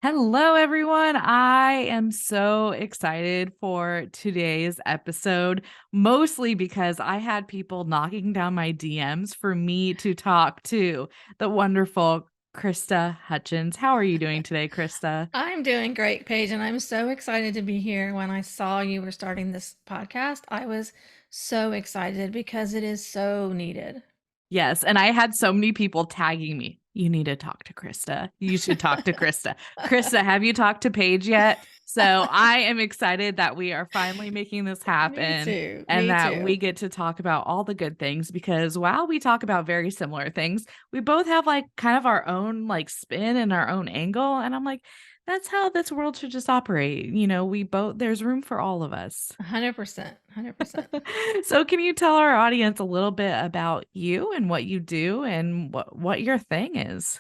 Hello, everyone. I am so excited for today's episode, mostly because I had people knocking down my DMs for me to talk to the wonderful Christa Hutchins. How are you doing today, Christa? I'm doing great, Paige, and I'm so excited to be here. When I saw you were starting this podcast, I was so excited because it is so needed. Yes, and I had so many people tagging me. You need to talk to Christa. You should talk to Christa. Christa, have you talked to Paige yet? So I am excited that we are finally making this Me happen too. and Me that we too. get to talk about all the good things, because while we talk about very similar things, we both have like kind of our own like spin and our own angle. And I'm like, that's how this world should just operate. There's room for all of us. 100%. 100%. So can you tell our audience a little bit about you and what you do and what your thing is?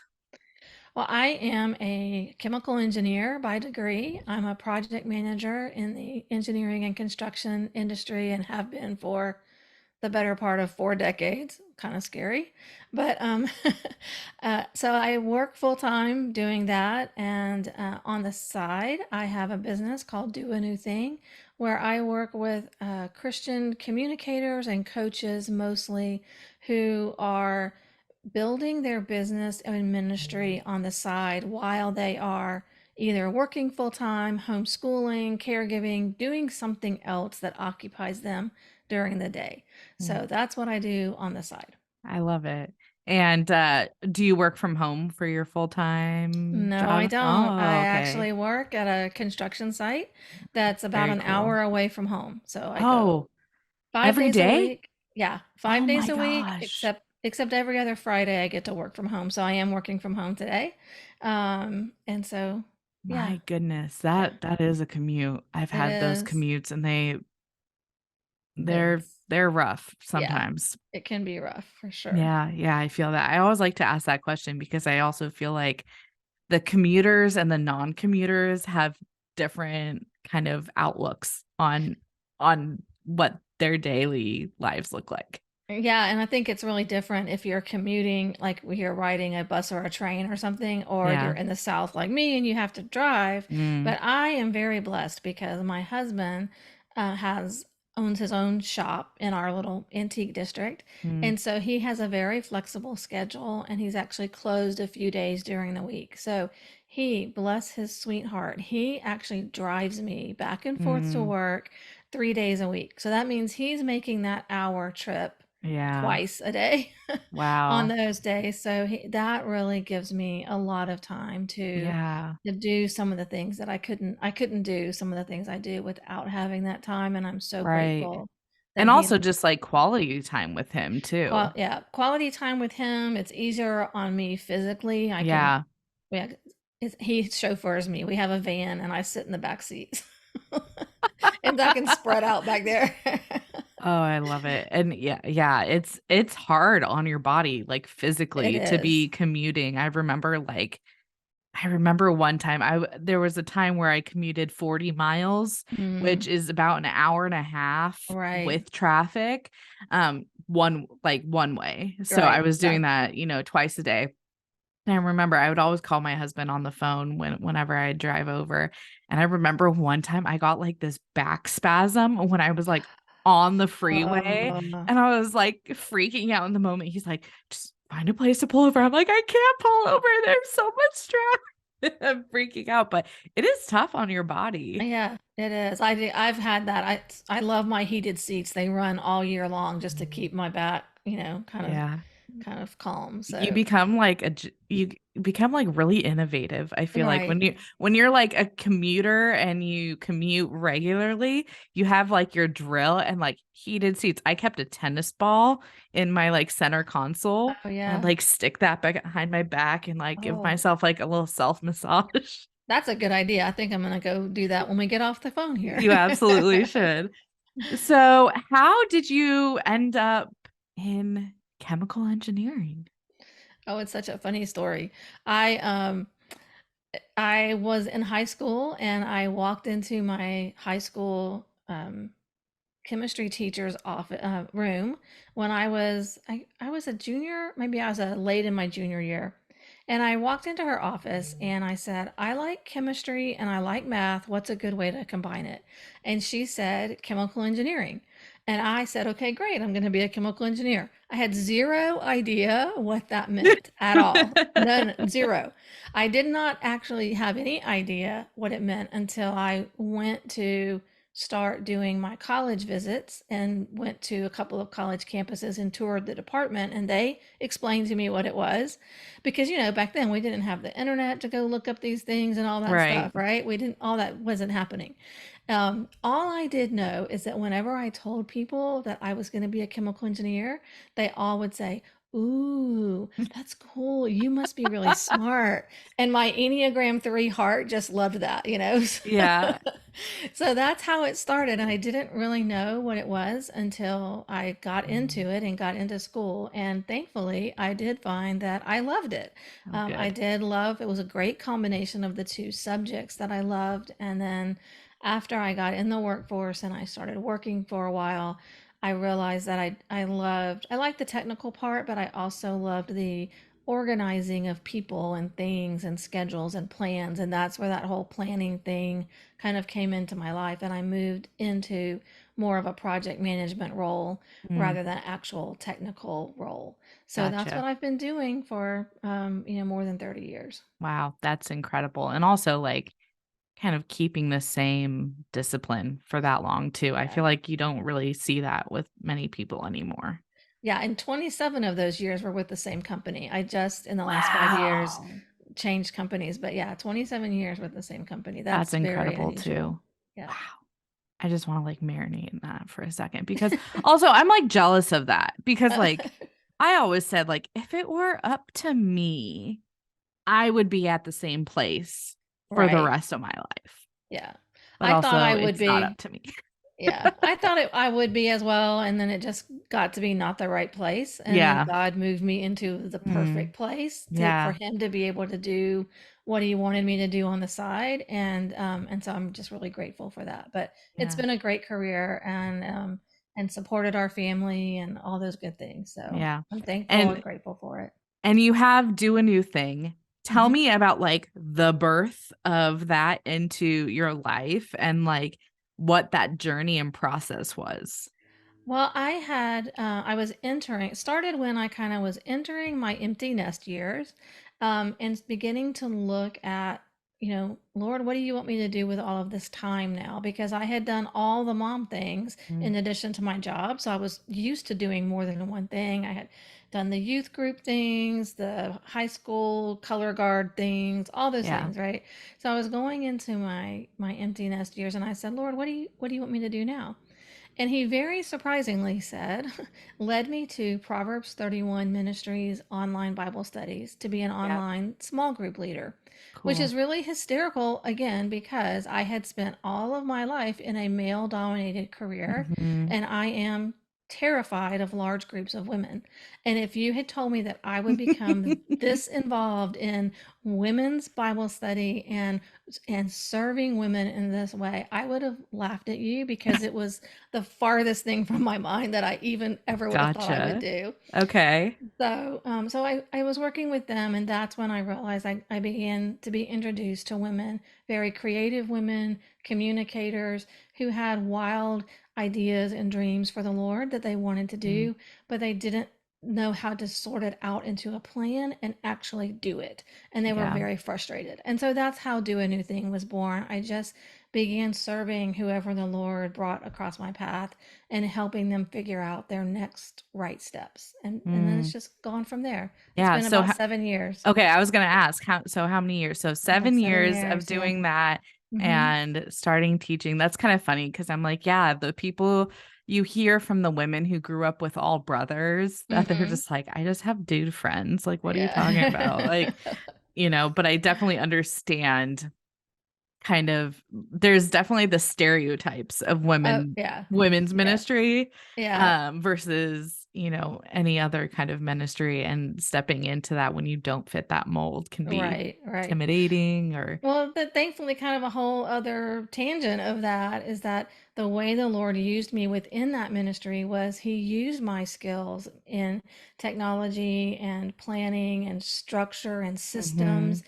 Well, I am a chemical engineer by degree. I'm a project manager in the engineering and construction industry and have been for the better part of 4 decades. Kind of scary, but so I work full time doing that, and on the side, I have a business called Do a New Thing, where I work with Christian communicators and coaches mostly who are building their business and ministry on the side while they are either working full time, homeschooling, caregiving, doing something else that occupies them during the day. Mm. So that's what I do on the side. I love it. And do you work from home for your full-time No, I job? don't. I Oh, okay. actually work at a construction site that's about Very an cool. hour away from home. So I go Oh, five every days a day? week. Yeah, Oh 5 days my a week, gosh. except every other Friday I get to work from home. So I am working from home today. And so yeah, My goodness. yeah, That is a commute. I've it had those is. commutes and they're It's they're rough yeah, sometimes. it can be rough for sure. Yeah, yeah, I feel that. I always like to ask that question because I also feel like the commuters and the non-commuters have different kind of outlooks on what their daily lives look like. Yeah, and I think it's really different if you're commuting, like you're riding a bus or a train or something, or you're Yeah. in the South like me and you have to drive. Mm, But I am very blessed because my husband has owns his own shop in our little antique district, mm, and so he has a very flexible schedule, and he's actually closed a few days during the week. So he, bless his sweetheart, he actually drives me back and forth to mm. work 3 days a week. So that means he's making that hour trip Yeah. twice a day on Wow. those days. So that really gives me a lot of time Yeah. to do some of the things that I couldn't do some of the things I do without having that time. And I'm so Right. grateful that And he also just like quality time with him too. yeah, quality time with him. It's easier on me physically. I can Yeah. yeah, he chauffeurs me. We have a van and I sit in the back seat. And I can spread out back there. Oh, I love it. And yeah, yeah, it's hard on your body, like It physically to is. be commuting. I remember one time there was a time where I commuted 40 miles, Mm, which is about an hour and a half right. with traffic, one way. So I Right. was Yeah. doing that, twice a day. And I remember I would always call my husband on the phone whenever I'd drive over. And I remember one time I got like this back spasm when I was like on the freeway Oh, and I was like freaking out in the moment. He's like, just find a place to pull over. I'm like, I can't pull over. There's so much traffic. I'm freaking out, but it is tough on your body. yeah, it is. I've had that. I love my heated seats. They run all year long just to keep my back, kind of Yeah. kind of calm. You So, become like you become like really innovative. I feel like right. when you're like a commuter and you commute regularly, you have like your drill and like heated seats. I kept a tennis ball in my like center console Oh, and I'd yeah. like stick that back behind my back and like give Oh, myself like a little self massage. that's a good idea. I think I'm going to go do that when we get off the phone here. You absolutely should. So, how did you end up in chemical engineering? Oh, it's such a funny story. I um I was in high school and I walked into my high school chemistry teacher's office room when I was a junior, maybe I was late in my junior year. And I walked into her office and I said, "I like chemistry and I like math. What's a good way to combine it?" And she said, "Chemical engineering." And I said, "Okay, great. I'm going to be a chemical engineer." I had zero idea what that meant at all. None, zero. I did not actually have any idea what it meant until I went to start doing my college visits and went to a couple of college campuses and toured the department, and they explained to me what it was, because back then we didn't have the internet to go look up these things and all that Right. stuff, right? We didn't, all that wasn't happening. All I did know is that whenever I told people that I was going to be a chemical engineer, they all would say, "Ooh, that's cool. You must be really smart." And my Enneagram 3 heart just loved that. Yeah. So that's how it started. And I didn't really know what it was until I got into it and got into school. And thankfully, I did find that I loved it. Oh, I good. did love it, was a great combination of the two subjects that I loved. And then after I got in the workforce and I started working for a while, I realized that I liked the technical part, but I also loved the organizing of people and things and schedules and plans. And that's where that whole planning thing kind of came into my life. And I moved into more of a project management role Mm, rather than actual technical role. So that's what gotcha. I've been doing for, more than 30 years. Wow, that's incredible. And also like kind of keeping the same discipline for that long too. I Yeah. feel like you don't really see that with many people anymore. Yeah. And 27 of those years were with the same company. I just, in the last 5 years, Wow. changed companies. But yeah, 27 years with the same company. That's That's very incredible unusual. too. Yeah. Wow. I just want to like marinate in that for a second because also I'm like jealous of that because like I always said like if it were up to me, I would be at the same place for the Right. rest of my life. Yeah. But I thought also I would it's not up be. to me. Yeah, I thought I would be as well, and then it just got to be not the right place, and then Yeah. God moved me into the Mm, perfect place for yeah. Him to be able to do what He wanted me to do on the side, and so I'm just really grateful for that. But it's Yeah. been a great career, and supported our family and all those good things. So Yeah. I'm thankful and And grateful for it. you have Do a New Thing. Tell Mhm. me about like the birth of that into your life and like what that journey and process was. Well, I was entering, started when I kind of was entering my empty nest years, and beginning to look at, Lord, what do you want me to do with all of this time now? Because I had done all the mom things Mm, in addition to my job. So I was used to doing more than one thing. I had done the youth group things, the high school color guard things, all those yeah. things, right? So I was going into my empty nest years and I said, Lord, what do you want me to do now? And he very surprisingly said, led me to Proverbs 31 Ministries online Bible studies to be an Yeah. online small group leader, which Cool. is really hysterical again because I had spent all of my life in a male dominated career Mhm. and I am terrified of large groups of women. And if you had told me that I would become this involved in women's Bible study and serving women in this way, I would have laughed at you because it was the farthest thing from my mind that I even ever would have thought I would Gotcha. do. Okay. So I was working with them, and that's when I realized I began to be introduced to women, very creative women, communicators who had wild ideas and dreams for the Lord that they wanted to Mm, do, but they didn't know how to sort it out into a plan and actually do it. And they were yeah. very frustrated. And so that's how Do a New Thing was born. I just began serving whoever the Lord brought across my path and helping them figure out their next right steps. And then it's Mm. just gone from there. It's Yeah. been about 7 years. Okay, I was gonna ask how many years? So Yeah, 7 years of 7 years. Yeah. doing that Mm-hmm. and starting teaching. That's kind of funny because I'm like, yeah, the people you hear from the women who grew up with all brothers that they're Mm-hmm. just like, I just have dude friends. Like, what are you talking about? Yeah. Like, but I definitely understand kind of there's definitely the stereotypes of Oh, yeah. women's Yeah. ministry Yeah. versus any other kind of ministry, and stepping into that when you don't fit that mold can be Right. Right. intimidating or Well, but thankfully, kind of a whole other tangent of that is that the way the Lord used me within that ministry was He used my skills in technology and planning and structure and Mhm. systems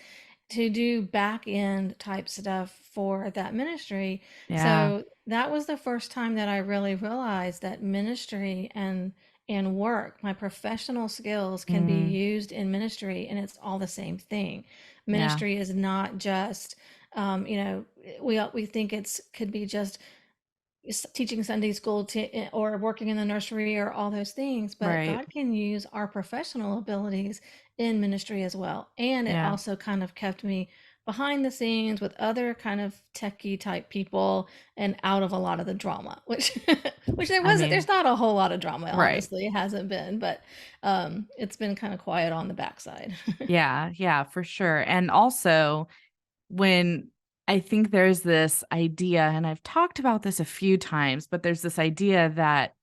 to do back end type stuff for that ministry. Yeah. So that was the first time that I really realized that ministry and work, my professional skills can be Mm. used in ministry and it's all the same thing. Yeah. Ministry is not just you know, we think it's could be just teaching Sunday school or working in the nursery or all those things, but Right. God can use our professional abilities in ministry as well. And it Yeah. also kind of kept me behind the scenes with other kind of techie type people and out of a lot of the drama, which which I there's mean, not a whole lot of drama, right. honestly. It hasn't been, but it's been kind of quiet on the backside. Yeah, yeah, for sure. And also when I think there's this idea, and I've talked about this a few times, but there's this idea that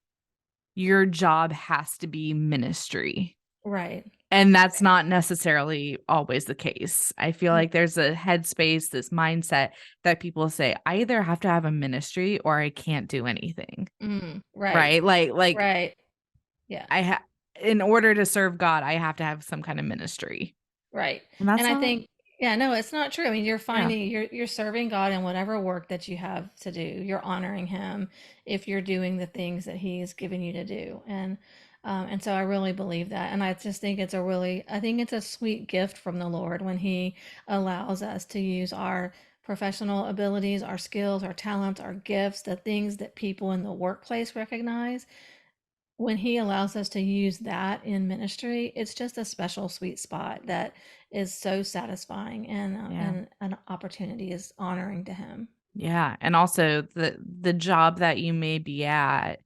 your job has to be ministry. Right. And that's not necessarily always the case. I feel Mm, like there's a headspace, this mindset that people say, I either have to have a ministry or I can't do anything. right. Right? Like Right. Yeah. I ha in order to serve God, I have to have some kind of ministry. Right. And And that's I not think, yeah, no, it's not true. I mean, yeah. you're serving God in whatever work that you have to do. You're honoring him if you're doing the things that he's given you to do. And so I really believe that. And I just think I think it's a sweet gift from the Lord when he allows us to use our professional abilities, our skills, our talents, our gifts, the things that people in the workplace recognize when he allows us to use that in ministry, it's just a special sweet spot that is so satisfying Yeah. and an opportunity is honoring to him. Yeah, and also the job that you may be at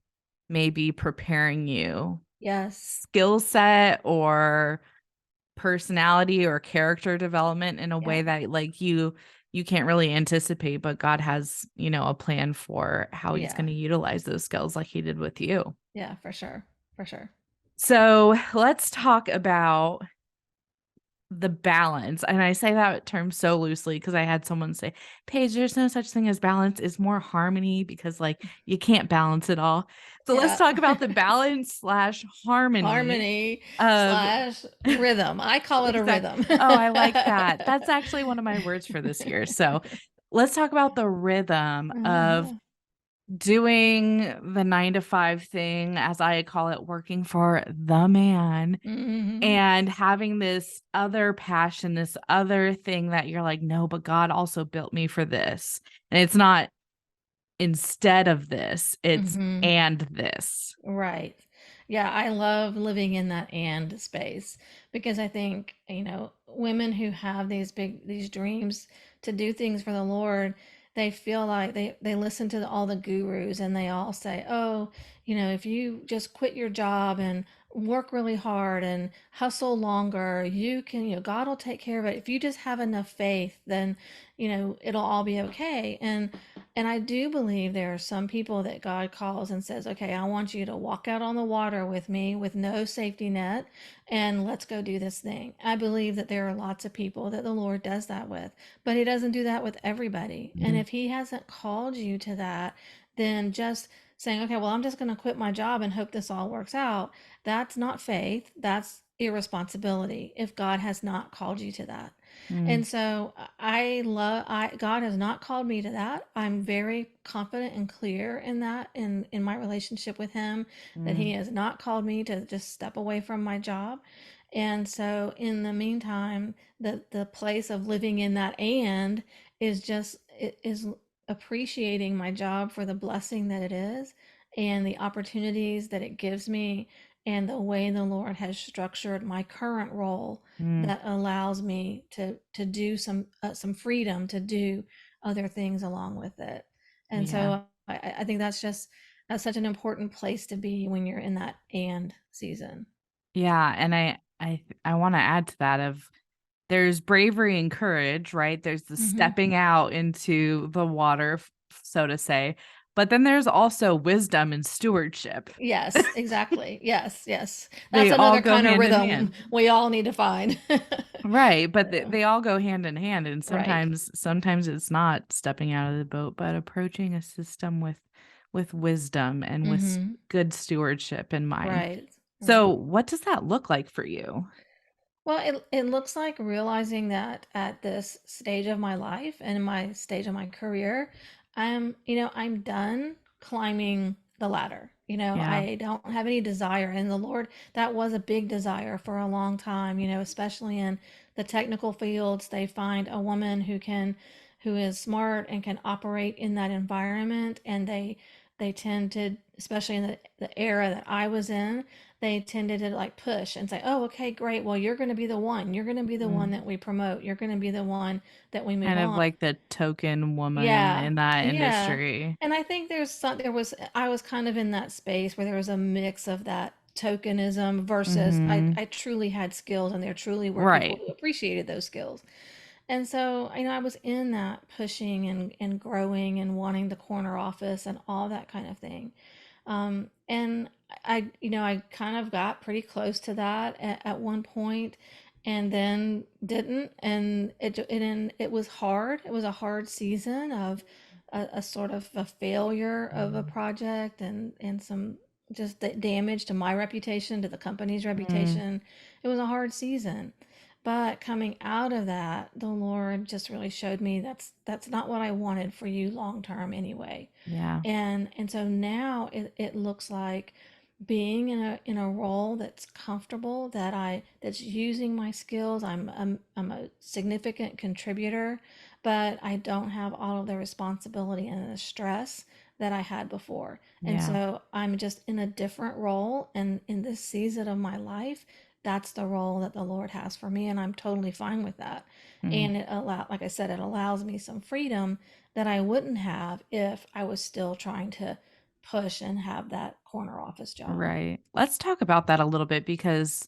may be preparing you Yes. skill set or personality or character development in a Yeah. way that like you can't really anticipate, but God has, a plan for how he's Yeah. going to utilize those skills like he did with you. Yeah, for sure. For sure. So, let's talk about the balance. And I say that term so loosely because I had someone say, Paige, there's no such thing as balance, is more harmony because like you can't balance it all. So let's Yeah. talk about the balance slash harmony Harmony / of rhythm. I call it a exact. rhythm. Oh, I like that. That's actually one of my words for this year. So let's talk about the rhythm of Uh-huh. doing the 9 to 5 thing, as I call it, working for the man Hmm. and having this other passion, this other thing that you're like, no, but God also built me for this. And it's not instead of this, it's Hmm. and this. Right. Yeah, I love living in that and space because I think, women who have these dreams to do things for the Lord, they feel like they listen to all the gurus and they all say, "Oh, if you just quit your job and work really hard and hustle longer, you can, God will take care of it. If you just have enough faith, then, it'll all be okay." And I do believe there are some people that God calls and says, okay, I want you to walk out on the water with me with no safety net and let's go do this thing. I believe that there are lots of people that the Lord does that with, but He doesn't do that with everybody. And Mhm. if He hasn't called you to that, then just saying, okay, well, I'm just going to quit my job and hope this all works out, that's not faith. That's irresponsibility if God has not called you to that. Mm, And so God has not called me to that. I'm very confident and clear in that in my relationship with him that he mm, has not called me to just step away from my job. And so in the meantime, the place of living in that and is just it is appreciating my job for the blessing that it is and the opportunities that it gives me and the way the Lord has structured my current role Mm, that allows me to do some freedom to do other things along with it. And yeah. so I think that's such an important place to be when you're in that and season. Yeah, and I wanna add to that of there's bravery and courage, right? There's the Hmm. stepping out into the water, so to say, but then there's also wisdom and stewardship. Yes, exactly. Yes, yes. That's They all another go kind of hand in rhythm hand. we all need to find. Right, but Yeah. they all go hand in hand, and Right. sometimes it's not stepping out of the boat, but approaching a system with wisdom and with Mhm. good stewardship in mind. Right. So, Right. what does that look like for you? Well, it looks like realizing that at this stage of my life and my stage of my career, I'm done climbing the ladder. Yeah. I don't have any desire. And the Lord, that was a big desire for a long time, especially in the technical fields. They find a woman who is smart and can operate in that environment. And they tend to, especially in the era that I was in, they tended to like push and say, "Oh, okay, great. Well, you're going to be the one. You're going to be the one Mm. that we promote. You're going to be the one that we move Kind of on." like the token woman Yeah. in that Yeah. industry. And I think I was kind of in that space where there was a mix of that tokenism versus Mhm. I truly had skills and there truly were people Right. who appreciated those skills. And so, I was in that pushing and growing and wanting the corner office and all that kind of thing. And I kind of got pretty close to that at one point and then didn't. And it was hard. It was a hard season of a sort of a failure of a project and some just damage to my reputation, to the company's Mm, reputation. It was a hard season. But coming out of that, the Lord just really showed me that's not what I wanted for you long term anyway. yeah. And so now it looks like being in a role that's comfortable, that's using my skills. I'm a significant contributor, but I don't have all of the responsibility and the stress that I had before. And Yeah. so I'm just in a different role, and in this season of my life, that's the role that the Lord has for me, and I'm totally fine with that. Mm, And like I said, it allows me some freedom that I wouldn't have if I was still trying to push and have that corner office job. right. Let's talk about that a little bit because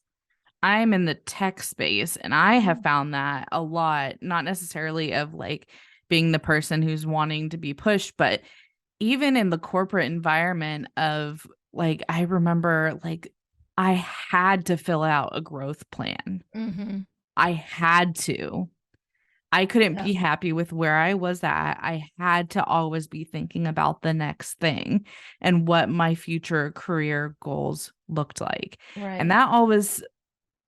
I'm in the tech space and I have Mm. found that a lot, not necessarily of like being the person who's wanting to be pushed, but even in the corporate environment of like, I remember like I had to fill out a growth plan. Mm-hmm. I had to. I couldn't Yeah. be happy with where I was at. I had to always be thinking about the next thing and what my future career goals looked like. And Right. that always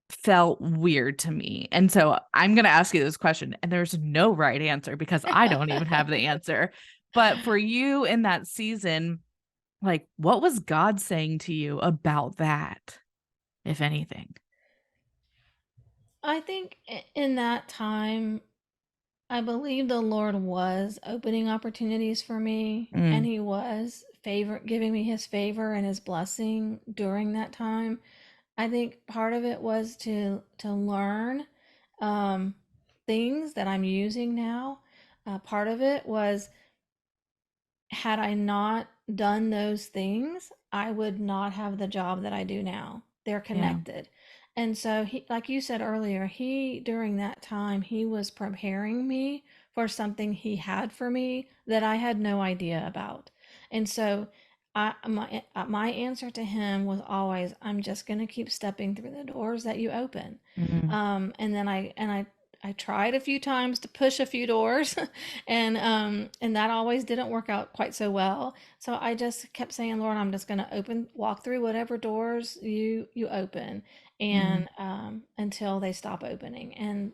felt weird to me. And so I'm going to ask you this question, and there's no right answer because I don't even have the answer. But for you in that season, like what was God saying to you about that, if anything? I think in that time, I believe the Lord was opening opportunities for me, and Mm, He was giving me His favor and His blessing during that time. I think part of it was to learn um, things that I'm using now. Part of it was had I not done those things, I would not have the job that I do now. They're yeah. connected. And so he, like you said earlier, during that time, he was preparing me for something he had for me that I had no idea about. And so my answer to him was always, I'm just going to keep stepping through the doors that you open. Mm, And then I tried a few times to push a few doors, and that always didn't work out quite so well. So I just kept saying, Lord, I'm just going to walk through whatever doors you open, mm, and until they stop opening. And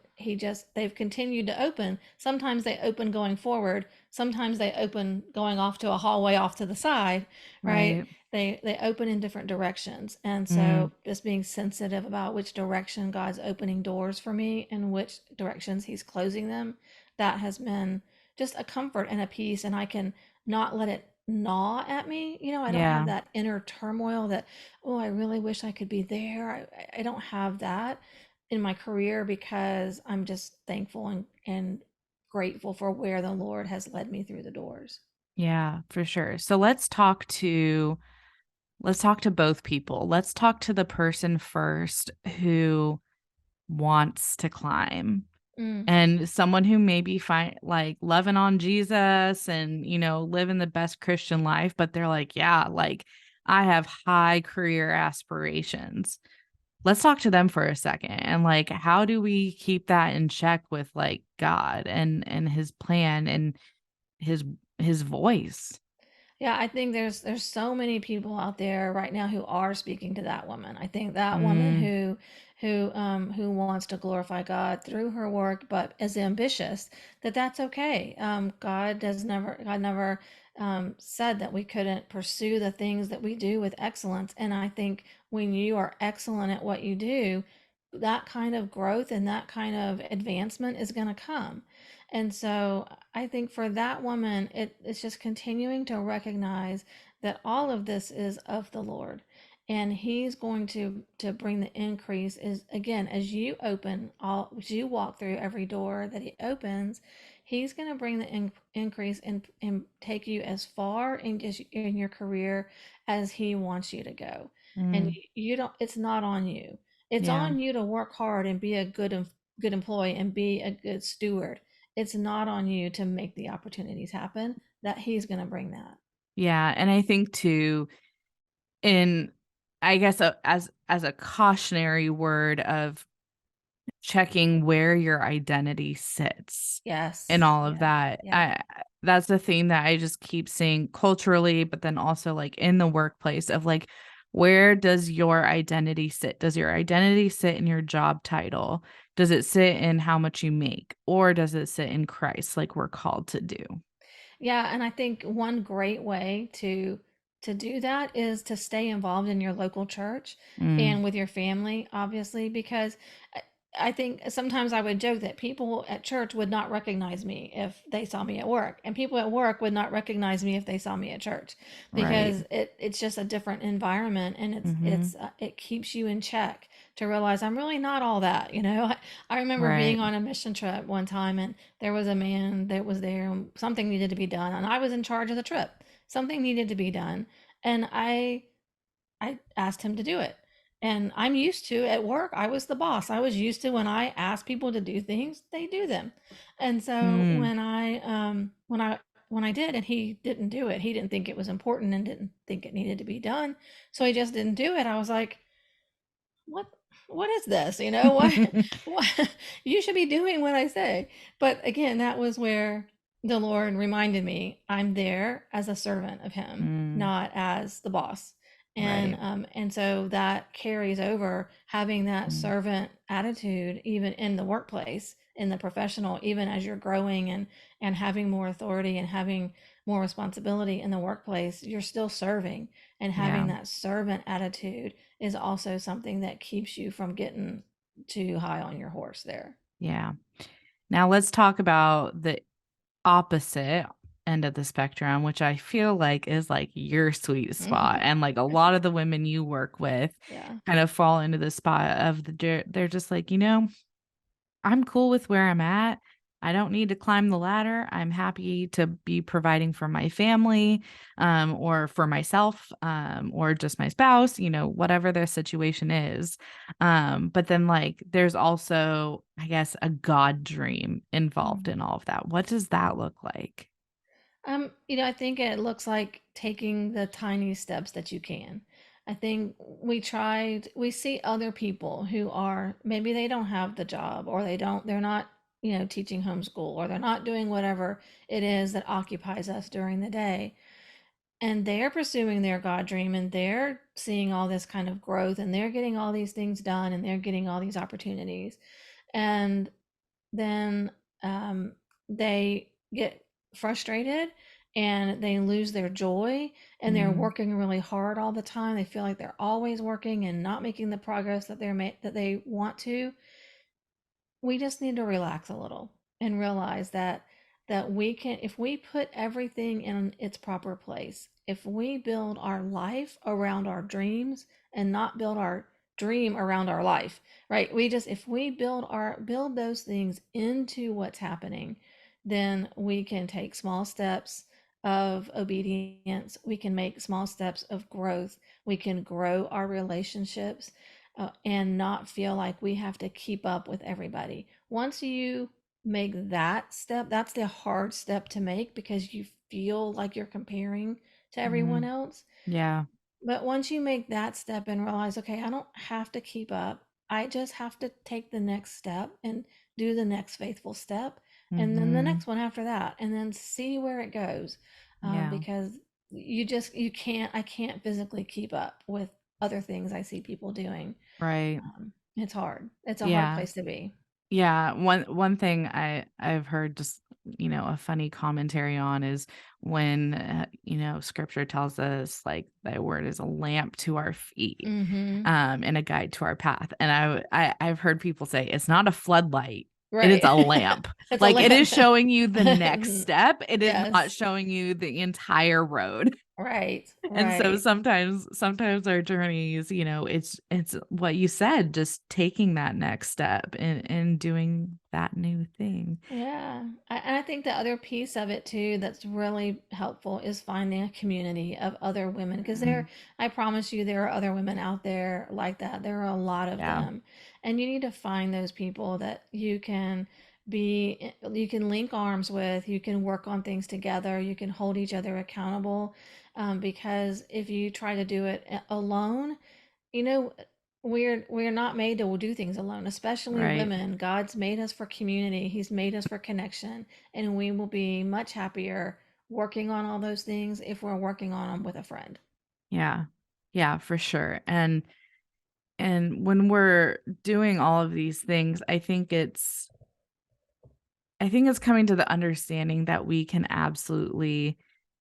they've continued to open. Sometimes they open going forward. Sometimes they open going off to a hallway off to the side, right? right. They open in different directions. And Mm, so just being sensitive about which direction God's opening doors for me and which directions he's closing them, that has been just a comfort and a peace, and I can not let it gnaw at me. I don't have Yeah. that inner turmoil that, oh, I really wish I could be there. I don't have that in my career because I'm just thankful and grateful for where the Lord has led me through the doors. Yeah, for sure. So let's talk to both people. Let's talk to the person first who wants to climb. Mm. And someone who maybe find like loving on Jesus and, living the best Christian life, but they're like, yeah, like I have high career aspirations. Let's talk to them for a second. And like, how do we keep that in check with like God and his plan and his his voice? Yeah, I think there's so many people out there right now who are speaking to that woman. I think that woman Mm, who wants to glorify God through her work, but is ambitious, that's okay. God never said that we couldn't pursue the things that we do with excellence. And I think when you are excellent at what you do, that kind of growth and that kind of advancement is going to come. And so I think for that woman, it's just continuing to recognize that all of this is of the Lord. And he's going to bring the increase is again as you walk through every door that he opens, he's going to bring the increase and take you as far in your career as he wants you to go. And mm, you don't, it's not on you. It's yeah. on you to work hard and be a good employee and be a good steward. It's not on you to make the opportunities happen, that he's going to bring that. Yeah. And I think too, in I guess as a cautionary word of checking where your identity sits and Yes. all of Yeah. that. Yeah. I That's the thing that I just keep seeing culturally, but then also like in the workplace of like, where does your identity sit? Does your identity sit in your job title? Does it sit in how much you make? Or does it sit in Christ like we're called to do? Yeah, and I think one great way to do that is to stay involved in your local church Mm, and with your family, obviously, because I, I think sometimes I would joke that people at church would not recognize me if they saw me at work, and people at work would not recognize me if they saw me at church, right. because it's just a different environment, and Mm-hmm. it keeps you in check to realize I'm really not all that. I remember being Right. on a mission trip one time, and there was a man that was there and something needed to be done, and I was in charge of the trip. Something needed to be done, and I asked him to do it. And I'm used to at work, I was the boss. I was used to when I ask people to do things, they do them. And so Mm. when I did and he didn't do it, he didn't think it was important and didn't think it needed to be done. So he just didn't do it. I was like, what what is this? What you should be doing what I say. But again, that was where the Lord reminded me I'm there as a servant of him, Mm, not as the boss. right. And so that carries over, having that Mm, servant attitude even in the workplace, in the professional, even as you're growing and having more authority and having more responsibility in the workplace, you're still serving, and having yeah. that servant attitude is also something that keeps you from getting too high on your horse there. Yeah. Now let's talk about the opposite end of the spectrum, which I feel like is like your sweet spot. Mhm. And like a lot of the women you work with Yeah. kind of fall into the spot of they're just like, I'm cool with where I'm at. I don't need to climb the ladder. I'm happy to be providing for my family, or for myself, or just my spouse, whatever their situation is. But then, like, there's also, I guess, a God dream involved Mhm. in all of that. What does that look like? I think it looks like taking the tiny steps that you can. I think we see other people who are, maybe they don't have the job, or they're not, teaching homeschool, or they're not doing whatever it is that occupies us during the day. And they're pursuing their God dream, and they're seeing all this kind of growth, and they're getting all these things done, and they're getting all these opportunities. And then they get frustrated and they lose their joy, and they're Mm, working really hard all the time. They feel like they're always working and not making the progress that they want to. We just need to relax a little and realize that that we can, if we put everything in its proper place, if we build our life around our dreams and not build our dream around our life, right? We just, if we build those things into what's happening, then we can take small steps of obedience. We can make small steps of growth. We can grow our relationships, and not feel like we have to keep up with everybody. Once you make that step, that's the hard step to make because you feel like you're comparing to everyone Mhm. else. Yeah. But once you make that step and realize, okay, I don't have to keep up, I just have to take the next step and do the next faithful step, and then the Mhm. next one after that, and then see where it goes. Yeah. Because you can't, I can't physically keep up with other things I see people doing. Right. It's hard. It's a hard Yeah. place to be. Yeah, one thing I've heard just, a funny commentary on is when, scripture tells us, like, "Thy word is a lamp to our feet, Mhm. and a guide to our path." And I've heard people say, "It's not a floodlight, it is Right. a lamp." It's a Like, it is lamp. showing you the next step, it is not Yes. showing you the entire road. Right, And so right. sometimes our journeys, it's what you said, just taking that next step and doing that new thing. Yeah. I think the other piece of it too that's really helpful is finding a community of other women, because Mm, I promise you, there are other women out there like that. There are a lot of yeah, them. And you need to find those people that you can link arms with, you can work on things together, you can hold each other accountable. Because if you try to do it alone, you know, we're not made to do things alone, especially right. women. God's made us for community. He's made us for connection, and we will be much happier working on all those things if we're working on them with a friend. Yeah. Yeah, for sure. And when we're doing all of these things, I think it's coming to the understanding that we can absolutely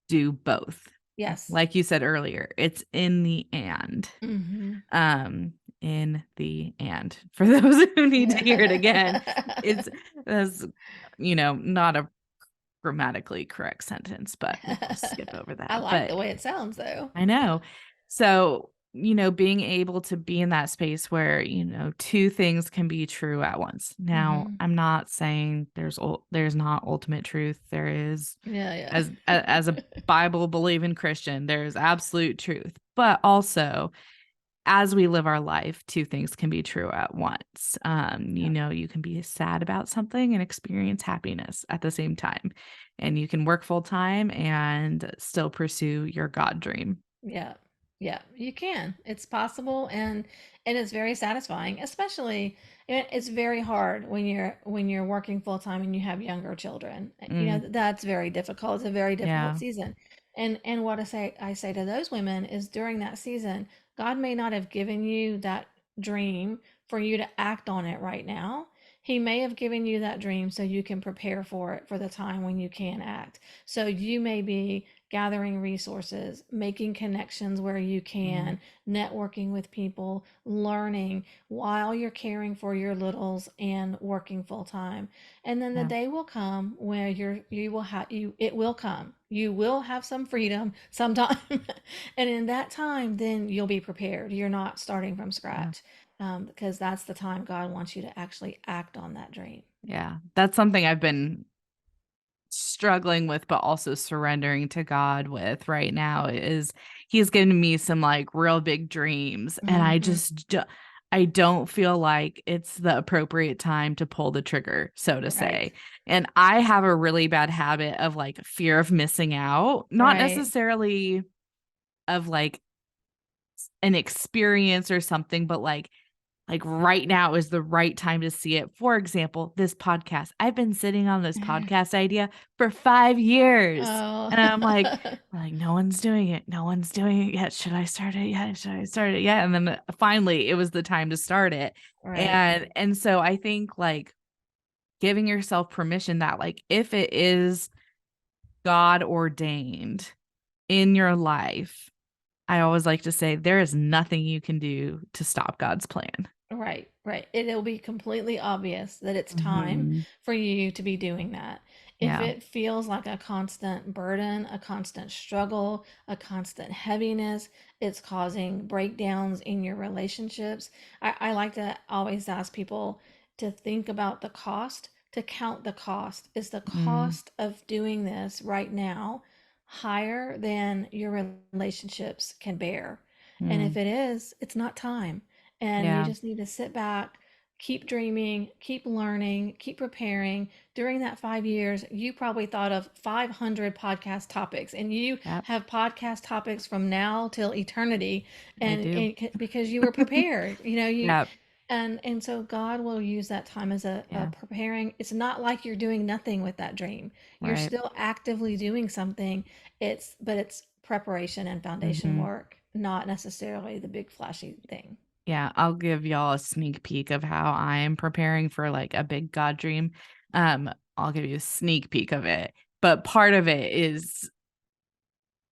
do both. Yes. Like you said earlier, it's in the and. Mhm. In the and for those who need to hear it again, it's that's, not a grammatically correct sentence, but we'll skip over I that. like But the way it sounds though. I know. So, being able to be in that space where, two things can be true at once. Now, Mhm. I'm not saying there's not ultimate truth. There is, Yeah, as a yeah. Bible believing Christian, there's absolute truth. But also, as we live our life, two things can be true at once. Yeah. You can be sad about something and experience happiness at the same time. And you can work full time and still pursue your God dream. Yeah. Yeah, you can. It's possible, and it's very satisfying, especially it's very hard when you're working full time and you have younger children. Mm, That's very difficult. It's a very difficult yeah. season. And what I say to those women is, during that season, God may not have given you that dream for you to act on it right now. He may have given you that dream so you can prepare for it for the time when you can act. So you may be gathering resources, making connections where you Mm, can, networking with people, learning while you're caring for your littles and working full time. And then the yeah. day will come where you will have you it will come. You will have some freedom sometime. And in that time, then you'll be prepared. You're not starting from Yeah. scratch. Because that's the time God wants you to actually act on that dream. Yeah. That's something I've been struggling with, but also surrendering to God with right now is he's given me some like real big dreams. And Hmm. I don't feel like it's the appropriate time to pull the trigger, so to Right. say. And I have a really bad habit of like fear of missing out, not Right. necessarily of like an experience or something, but like right now is the right time to see it. For example, this podcast. I've been sitting on this podcast idea for 5 years. Oh. And I'm like, no one's doing it. No one's doing it yet. Should I start it yet? Should I start it yet? And then finally it was the time to start it. Right. And so I think like giving yourself permission that like if it is God ordained in your life, I always like to say there is nothing you can do to stop God's plan. Right, right. It'll be completely obvious that it's time Mhm. for you to be doing that. If Yeah. it feels like a constant burden, a constant struggle, a constant heaviness, it's causing breakdowns in your relationships. I like to always ask people to think about the cost, to count the cost. Is the Mm, cost of doing this right now higher than your relationships can bear? And if mm, it is, it's not time. And you yeah. just need to sit back, keep dreaming, keep learning, keep preparing. During that 5 years, you probably thought of 500 podcast topics, and you Yep. have podcast topics from now till eternity, I do. because you were prepared, you Yep. and so God will use that time as a Yeah. preparing. It's not like you're doing nothing with that dream. You're Right. still actively doing something. It's preparation and foundation Hmm. work, not necessarily the big flashy thing. Yeah. I'll give y'all a sneak peek of how I am preparing for like a big God dream. I'll give you a sneak peek of it. But part of it is,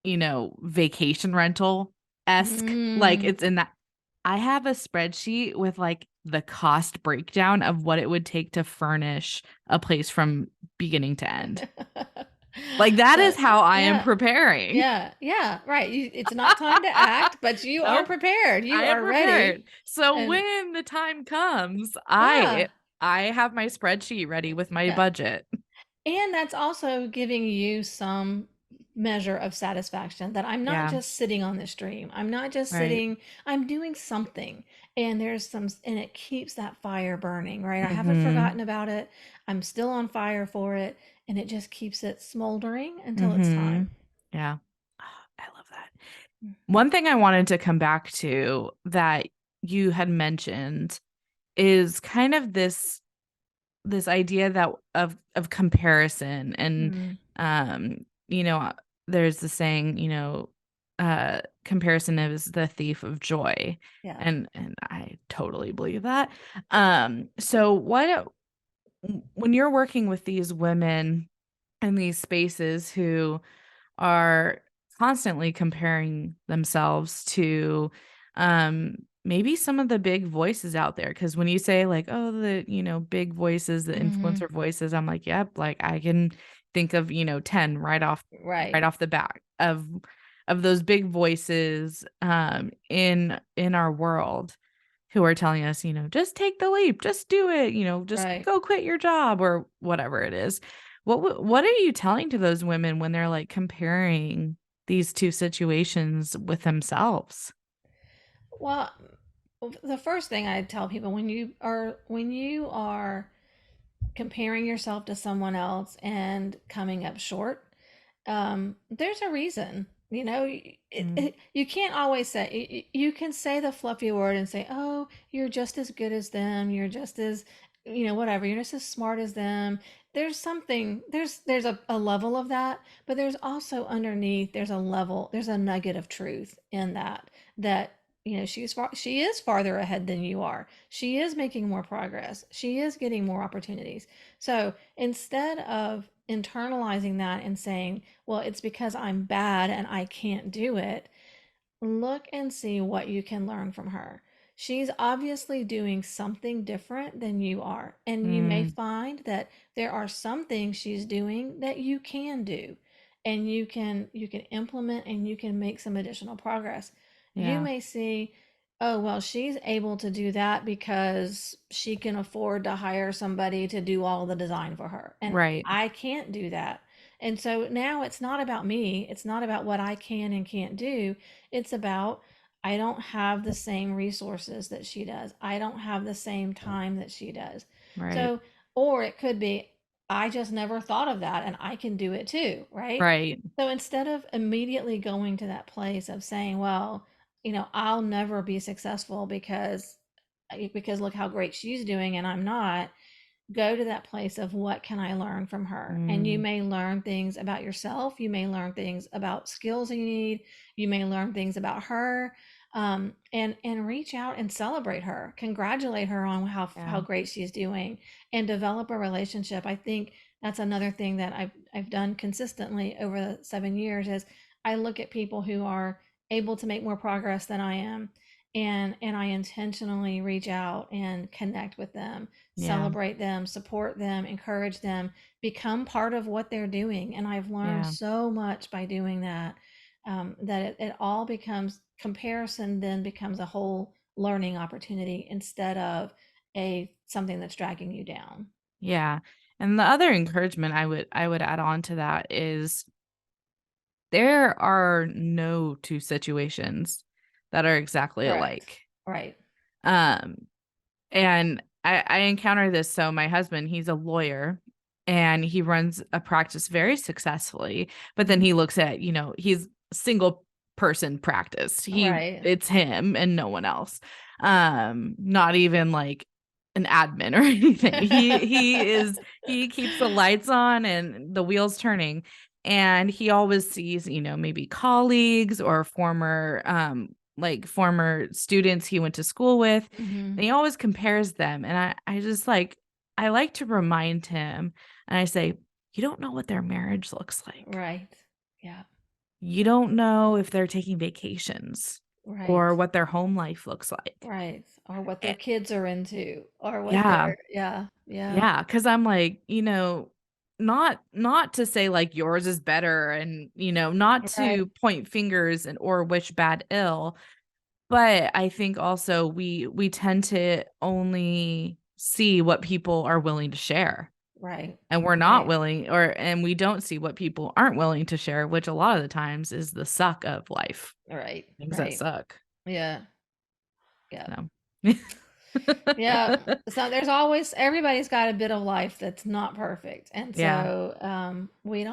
vacation rental esque. Like Mm. it's in that I have a spreadsheet with like the cost breakdown of what it would take to furnish a place from beginning to end. Like that So, is how I am yeah, preparing. yeah, yeah, right. It's not time to act, but you are Nope, prepared. You I am are ready. prepared. So And when the time comes, yeah, I have my spreadsheet ready with my yeah. budget. And that's also giving you some measure of satisfaction that I'm not Yeah, just sitting on this dream. I'm not just right. sitting, I'm doing something. And and it keeps that fire burning, right? I haven't Mhm. forgotten about it. I'm still on fire for it. And it just keeps it smoldering until it's Mhm. time. Yeah. Ah, I love that. Mhm. One thing I wanted to come back to that you had mentioned is kind of this idea that of comparison and Mm, um you know there's the saying, comparison is the thief of joy, yes. and I totally believe that. So what when you're working with these women in these spaces who are constantly comparing themselves to maybe some of the big voices out there, because when you say like, oh, the big voices, the Hmm. influencer voices, I'm like, yep, like I can think of 10 right Right. off the bat of those big voices in our world who are telling us, just take the leap, just do it, just Right. go quit your job or whatever it is. What are you telling to those women when they're, like, comparing these 2 situations with themselves? Well, the first thing I tell people, when you are comparing yourself to someone else and coming up short, there's a reason. Mm, You can't always say, you can say the fluffy word and say, oh, you're just as good as them. You're just as, whatever. You're just as smart as them. There's a level of that, but there's also underneath, there's a nugget of truth in that, she is farther ahead than you are. She is making more progress. She is getting more opportunities. So instead of internalizing that and saying, well, it's because I'm bad and I can't do it, look and see what you can learn from her. She's obviously doing something different than you are. And you may mm, find that there are some things she's doing that you can do. And you can implement and you can make some additional progress. You yeah, may see, oh, well, she's able to do that because she can afford to hire somebody to do all the design for her. And right, I can't do that. And so now it's not about me. It's not about what I can and can't do. It's about, I don't have the same resources that she does. I don't have the same time that she does. right, So, or it could be, I just never thought of that and I can do it too, right? right, So instead of immediately going to that place of saying, well, I'll never be successful because look how great she's doing and I'm not, go to that place of what can I learn from her? And you mm, may learn things about yourself. You may learn things about skills you need. You may learn things about her, and reach out and celebrate her, congratulate her on how yeah, great she's doing, and develop a relationship. I think that's another thing that I've done consistently over the 7 years is I look at people who are able to make more progress than I am, and I intentionally reach out and connect with them, Yeah. celebrate them, support them, encourage them, become part of what they're doing. And I've learned Yeah. so much by doing that, that it all becomes comparison, then becomes a whole learning opportunity instead of a something that's dragging you down. Yeah. And the other encouragement I would add on to that is there are no two situations that are exactly Correct. alike. Right. Um, and I encounter this. So my husband, he's a lawyer and he runs a practice very successfully, but then Mhm. he looks at, he's single person practice. Right. It's him and no one else. Not even like an admin or anything. He keeps the lights on and the wheels turning. And he always sees, maybe colleagues or former students he went to school with, Hmm. and he always compares them, and I just, I like to remind him, and I say, "You don't know what their marriage looks like. Right. Yeah. You don't know if they're taking vacations Right. or what their home life looks like." Right. Or what their Eh kids are into, or what Yeah, they're, yeah, yeah. yeah, because 'cause I'm like, not to say, like, yours is better and, not Right. to point fingers and or wish bad ill. But I think also we tend to only see what people are willing to share, Right. and we're not Right. willing, and we don't see what people aren't willing to share, which a lot of the times is the suck of life, Right. things that Right. suck, Yeah. Yeah. so Yeah. So there's always, everybody's got a bit of life that's not perfect. And Yeah, so we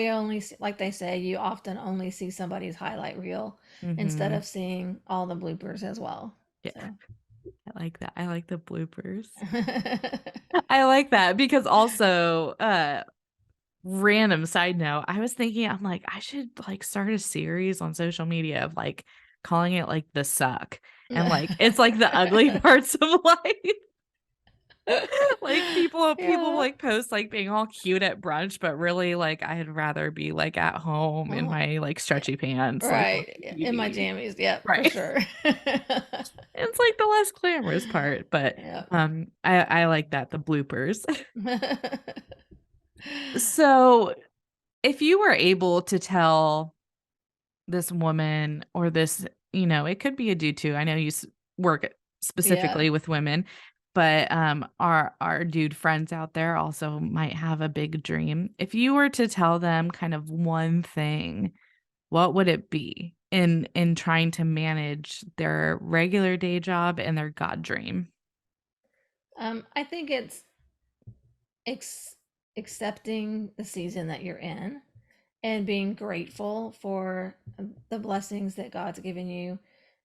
only see, like they say, you often only see somebody's highlight reel instead mhm, of seeing all the bloopers as well. yeah, So I like that, I like the bloopers. I like that because also, random side note, I was thinking, I'm like, I should, like, start a series on social media of, like, calling it, like, the suck, and, like, it's, like, the ugly parts of life. Like, people, Yeah. like, post, like, being all cute at brunch, but really, like, I'd rather be, like, at home in Uh-huh. my, like, stretchy pants, like, Right. watching Yeah, in my TV. jammies. Yep, for Right. sure. It's, like, the less glamorous part, but, Yep. I like that, the bloopers. So, if you were able to tell this woman or this, it could be a dude too. I know you work Yeah. specifically with women, but our dude friends out there also might have a big dream. If you were to tell them kind of one thing, what would it be in trying to manage their regular day job and their God dream? I think it's ex- accepting the season that you're in and being grateful for the blessings that God's given you,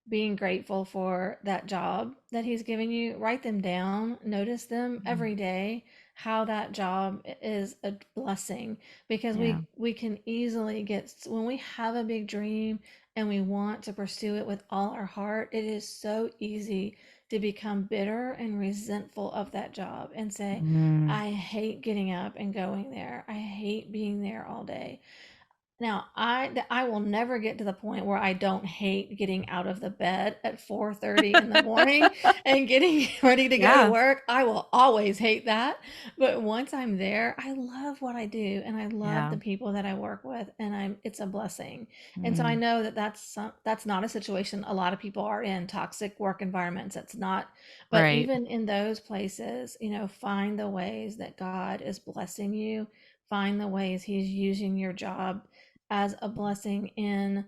being grateful for that job that He's given you. Write them down, notice them Mhm. every day, how that job is a blessing, because Yeah. we can easily get, when we have a big dream and we want to pursue it with all our heart, it is so easy to become bitter and resentful of that job and say, Mm. I hate getting up and going there. I hate being there all day. Now, I will never get to the point where I don't hate getting out of the bed at 4:30 in the morning and getting ready to go to Yeah. work. I will always hate that. But once I'm there, I love what I do and I love Yeah. the people that I work with, and it's a blessing. And so I Mm. know that that's not a situation a lot of people are in, toxic work environments. That's not, but Right. even in those places, find the ways that God is blessing you. Find the ways He's using your job as a blessing in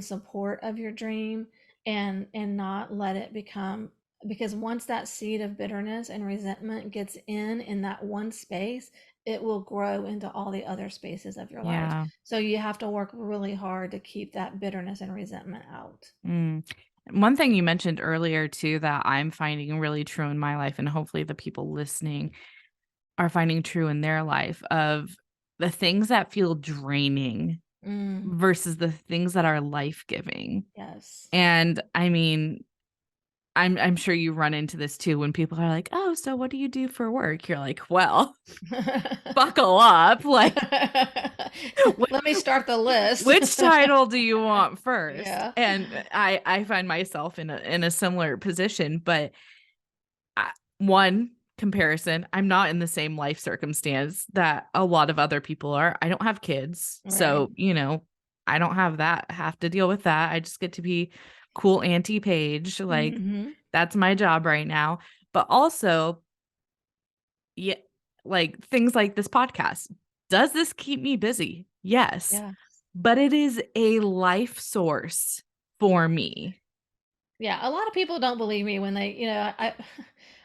support of your dream, and not let it become, because once that seed of bitterness and resentment gets in that one space, it will grow into all the other spaces of your life. Yeah. So you have to work really hard to keep that bitterness and resentment out. Mm. One thing you mentioned earlier too that I'm finding really true in my life, and hopefully the people listening are finding true in their life, of the things that feel draining Mm, versus the things that are life-giving. yes. And I mean, I'm sure you run into this too when people are like, "Oh, so what do you do for work?" You're like, "Well, buckle up. Like, Let me start the list. which title do you want first?" Yeah. And I find myself in a similar position, but I, one comparison, I'm not in the same life circumstance that a lot of other people are. I don't have kids. Right. So, I don't have to deal with that. I just get to be cool Auntie Paige. Like, Hmm. that's my job right now. But also, yeah, like things like this podcast. Does this keep me busy? Yes. Yeah. But it is a life source for me. Yeah, a lot of people don't believe me when they, I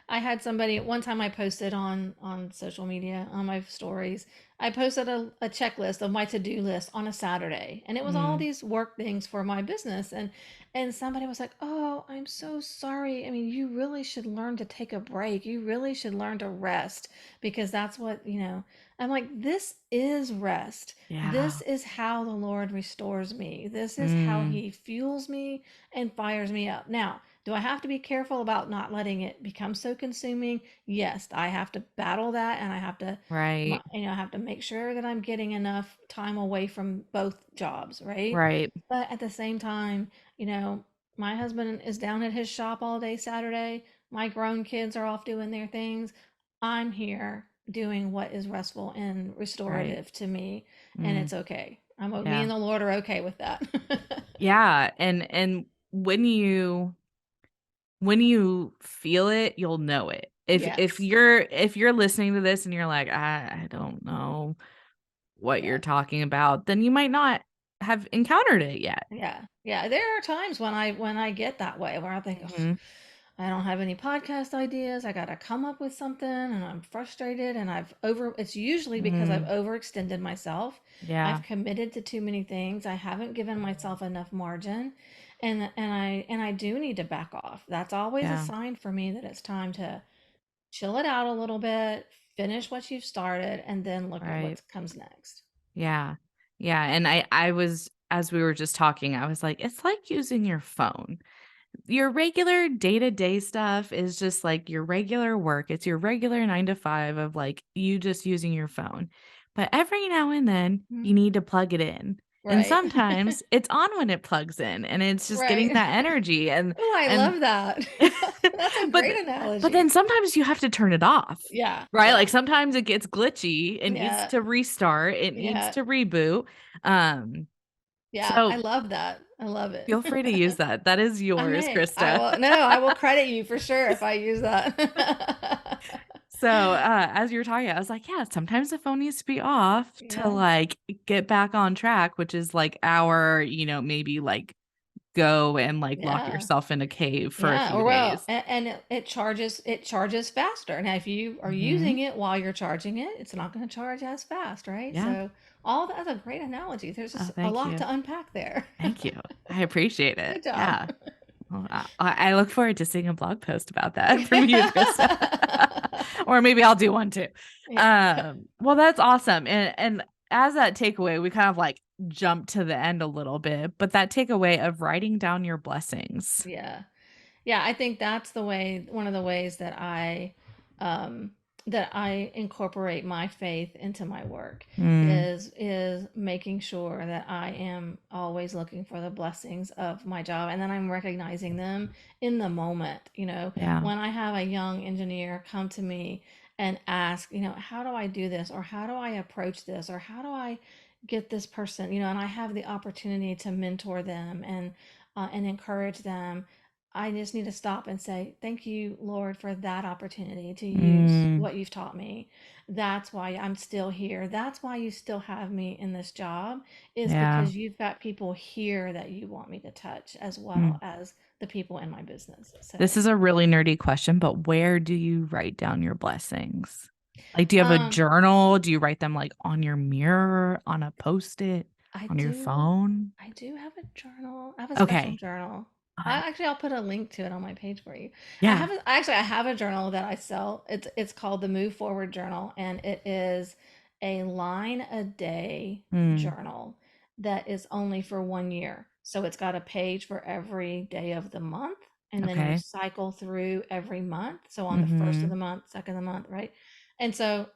I had somebody one time I posted on social media on my stories. I posted a checklist of my to-do list on a Saturday, and it was all Mm, these work things for my business, and somebody was like, "Oh, I'm so sorry. I mean, you really should learn to take a break. You really should learn to rest because that's what, I'm like, this is rest. yeah. This is how the Lord restores me. This is how Mm, he fuels me and fires me up. Now, do I have to be careful about not letting it become so consuming? Yes, I have to battle that, and I have to, right. I have to make sure that I'm getting enough time away from both jobs, right? Right. But at the same time, you know, my husband is down at his shop all day Saturday. My grown kids are off doing their things. I'm here doing what is restful and Right. restorative to me, and Mm, it's okay. Me yeah. and the Lord are okay with that. Yeah, and when you feel it, you'll know it. If Yes. you're listening to this and you're like, I don't know what you're Yeah. talking about, then you might not have encountered it yet. Yeah. Yeah. There are times when I get that way where I think, "Ugh, Mhm. I don't have any podcast ideas. I got to come up with something and I'm frustrated and it's usually because I've Mm, overextended myself. yeah. I've committed to too many things. I haven't given myself enough margin and I do need to back off. That's always a Yeah. sign for me that it's time to chill it out a little bit, finish what you've started and then look at Right. what comes next. Yeah. Yeah, and I was as we were just talking, I was like, it's like using your phone. Your regular day-to-day stuff is just like your regular work. It's your regular 9 to 5 of like you just using your phone. But every now and then Mhm. you need to plug it in. And Right. sometimes it's on when it plugs in and it's just getting Right. that energy Oh, I and love that. That's a but great but then analogy. sometimes you have to turn it off. Yeah, Right? Like yeah, sometimes it gets glitchy, it needs yeah, to restart, it needs yeah, to reboot. Um yeah. I so love that. I love it. feel free to use that. That is I yours, may. I Krista. will. No, I will credit you for sure if I use that. So, as you were talking, I was like, yeah, sometimes the phone needs to be off to Yeah, like get back on track, which is like our, maybe like go and like lock yeah. yourself in a cave for a Yeah, few or well, days. and it charges faster. Now, if you are Mhm. using it while you're charging it, it's not going to charge as fast, right? Yeah. So, all that's a great analogy. There's Oh, just a thank lot you. to unpack there. Thank you. I appreciate it. Good job. Yeah. Well, I look forward to seeing a blog post about that from you, Krista. Or maybe I'll do one too. Yeah. Well, that's awesome. And as that takeaway, we kind of like jumped to the end a little bit, but that takeaway of writing down your blessings. Yeah. Yeah, I think that's one of the ways um, that I incorporate my faith into my work Mm, is making sure that I am always looking for the blessings of my job and then I'm recognizing them in the moment. yeah. When I have a young engineer come to me and ask, how do I do this or how do I approach this or how do I get this person, and I have the opportunity to mentor them and encourage them. I just need to stop and say, "Thank you, Lord, for that opportunity to use Mm, what you've taught me. That's why I'm still here. That's why you still have me in this job, is yeah. because you've got people here that you want me to touch as well Mm. as the people in my business." This So, is a really nerdy question, but where do you write down your blessings? Like, do you have a um, journal? Do you write them like on your mirror, on a post-it, I on your do phone? I do have a journal. I have a special Okay. journal. Fun. I'll put a link to it on my page for you. Yeah. I have a journal that I sell. It's called the Move Forward Journal, and it is a line a day Mm, journal that is only for 1 year. So it's got a page for every day of the month, and then you Okay. cycle through every month. So on the first of Mhm. the month, second of the month, right? And so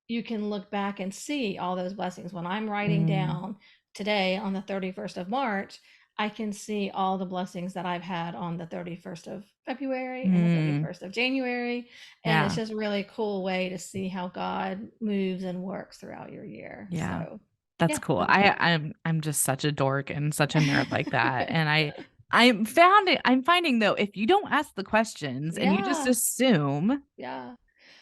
you can look back and see all those blessings. When I'm writing Mm. down today on the 31st of March, I can see all the blessings that I've had on the 31st of February and the Mm. 31st of January. And it's Yeah. just a really cool way to see how God moves and works throughout your year. Yeah. So, That's yeah, cool. that'd be cool. I'm just such a dork and such a nerd like that, and I'm finding though, if you don't ask the questions and you just Yeah, assume, yeah,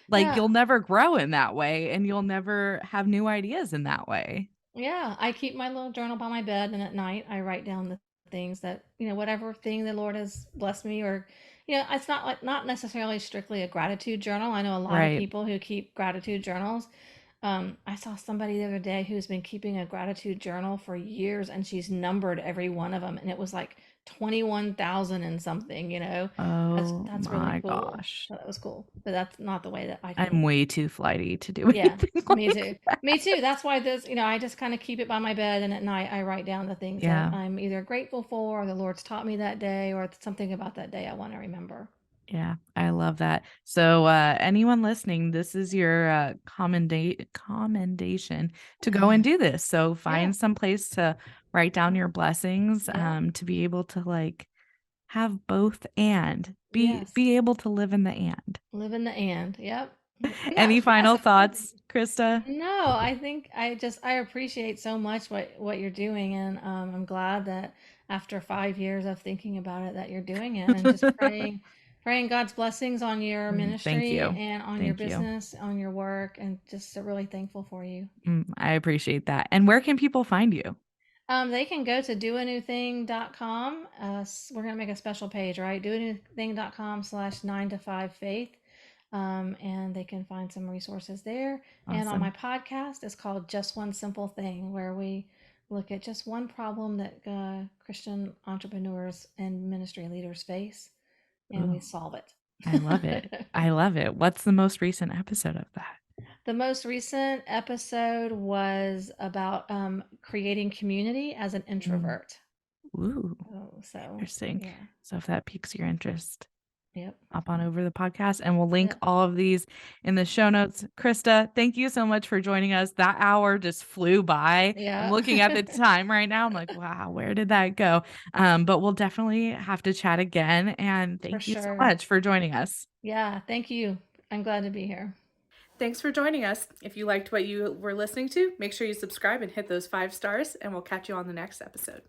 like, yeah. you'll never grow in that way and you'll never have new ideas in that way. Yeah, I keep my little journal by my bed, and at night I write down the things that, whatever thing the Lord has blessed me, or, it's not like not necessarily strictly a gratitude journal. I know a lot of Right. people who keep gratitude journals. I saw somebody the other day who's been keeping a gratitude journal for years, and she's numbered every one of them, and it was like 21,000 and something, That's Oh that's really my cool. gosh. So that was cool. But that's not the way that I I'm think. way too flighty to do Yeah, anything me like too. that. Me too. That's why this, I just kind of keep it by my bed, and at night I write down the things that Yeah. I'm either grateful for, or the Lord's taught me that day, or something about that day I want to remember. Yeah, I love that. So, anyone listening, this is your commendation to go and do this. So, Yeah. find some place to write down your blessings, Yep. to be able to like have both and Yes. be able to live in the and. Live in the and. Yep. Yeah, Any yes, final of course. thoughts, Krista? No, I think I appreciate so much what you're doing, and I'm glad that after 5 years of thinking about it, that you're doing it, and just praying God's blessings on your Thank ministry you. and on your Thank you. business, on your work, and just really thankful for you. I appreciate that. And where can people find you? They can go to doanewthing.com. We're going to make a special page, right? Doanewthing.com/9 to 5 faith. And they can find some resources there. And on my Awesome. podcast, it's called Just One Simple Thing, where we look at just one problem that Christian entrepreneurs and ministry leaders face, and we Ooh, solve it. I love it. I love it. What's the most recent episode of that? The most recent episode was about creating community as an Mm. introvert. Ooh, Oh, so interesting. yeah, So if that piques your interest, yep, hop on over to the podcast and we'll link yep, all of these in the show notes. Krista, thank you so much for joining us. That hour just flew by. I'm yeah, looking at the time right now. I'm like, wow, where did that go? But we'll definitely have to chat again. And for thank you so sure. much for joining us. Yeah, thank you. I'm glad to be here. Thanks for joining us. If you liked what you were listening to, make sure you subscribe and hit those 5 stars, and we'll catch you on the next episode.